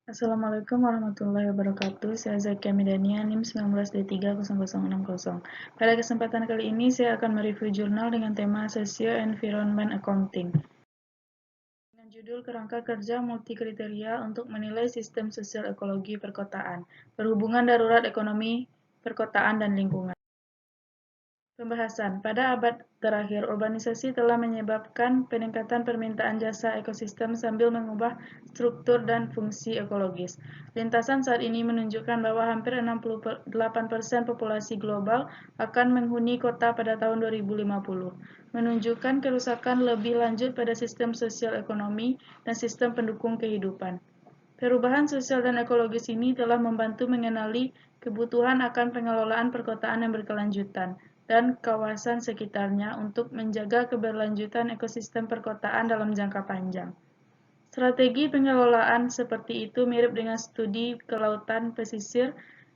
Assalamualaikum warahmatullahi wabarakatuh. Saya Zakia Midania, NIM 19D30060. Pada kesempatan kali ini, saya akan mereview jurnal dengan tema Socio-Environment Accounting. Dengan judul Kerangka Kerja Multikriteria untuk Menilai Sistem Sosial Ekologi Perkotaan, Berhubungan Darurat Ekonomi, Perkotaan, dan Lingkungan. Pembahasan. Pada abad terakhir, urbanisasi telah menyebabkan peningkatan permintaan jasa ekosistem sambil mengubah struktur dan fungsi ekologis. Lintasan saat ini menunjukkan bahwa hampir 68% populasi global akan menghuni kota pada tahun 2050, menunjukkan kerusakan lebih lanjut pada sistem sosial ekonomi dan sistem pendukung kehidupan. Perubahan sosial dan ekologis ini telah membantu mengenali kebutuhan akan pengelolaan perkotaan yang berkelanjutan dan kawasan sekitarnya untuk menjaga keberlanjutan ekosistem perkotaan dalam jangka panjang. Strategi pengelolaan seperti itu mirip dengan studi kelautan pesisir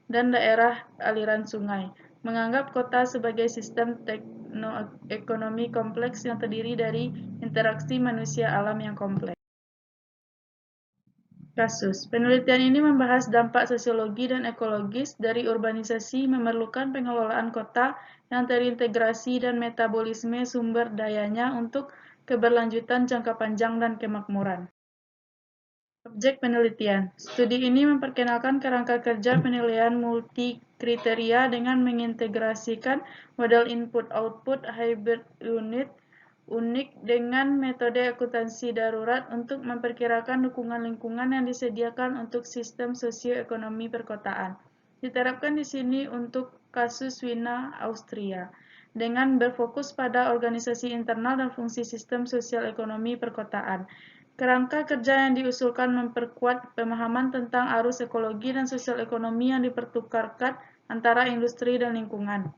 dan daerah aliran sungai, menganggap kota sebagai sistem tekno-ekonomi kompleks yang terdiri dari interaksi manusia alam yang kompleks. Kasus. Penelitian ini membahas dampak sosiologi dan ekologis dari urbanisasi memerlukan pengelolaan kota yang terintegrasi dan metabolisme sumber dayanya untuk keberlanjutan jangka panjang dan kemakmuran. Objek penelitian. Studi ini memperkenalkan kerangka kerja penilaian multikriteria dengan mengintegrasikan model input-output hybrid unit unik dengan metode akuntansi darurat untuk memperkirakan dukungan lingkungan yang disediakan untuk sistem sosioekonomi perkotaan. Diterapkan di sini untuk kasus Wina, Austria, dengan berfokus pada organisasi internal dan fungsi sistem sosial ekonomi perkotaan. Kerangka kerja yang diusulkan memperkuat pemahaman tentang arus ekologi dan sosial ekonomi yang dipertukarkan antara industri dan lingkungan.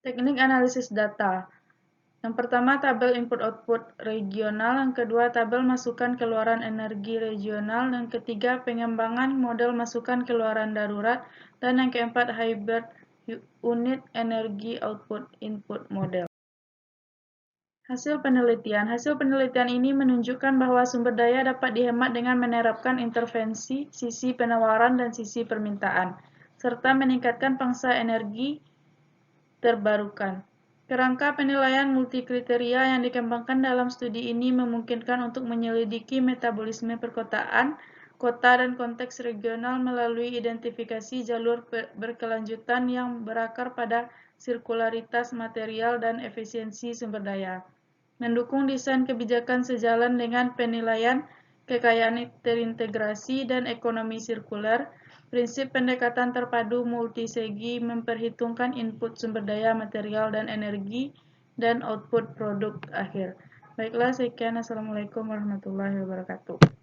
Teknik analisis data. Yang pertama, tabel input-output regional. Yang kedua, tabel masukan keluaran energi regional. Yang ketiga, pengembangan model masukan keluaran darurat. Dan yang keempat, hybrid unit energi output input model. Hasil penelitian. Hasil penelitian ini menunjukkan bahwa sumber daya dapat dihemat dengan menerapkan intervensi, sisi penawaran, dan sisi permintaan, serta meningkatkan pangsa energi terbarukan. Kerangka penilaian multikriteria yang dikembangkan dalam studi ini memungkinkan untuk menyelidiki metabolisme perkotaan, kota, dan konteks regional melalui identifikasi jalur berkelanjutan yang berakar pada sirkularitas material dan efisiensi sumber daya. Mendukung desain kebijakan sejalan dengan penilaian kekayaan terintegrasi dan ekonomi sirkuler. Prinsip pendekatan terpadu multisegi memperhitungkan input sumber daya material dan energi dan output produk akhir. Baiklah, sekian. Assalamualaikum warahmatullahi wabarakatuh.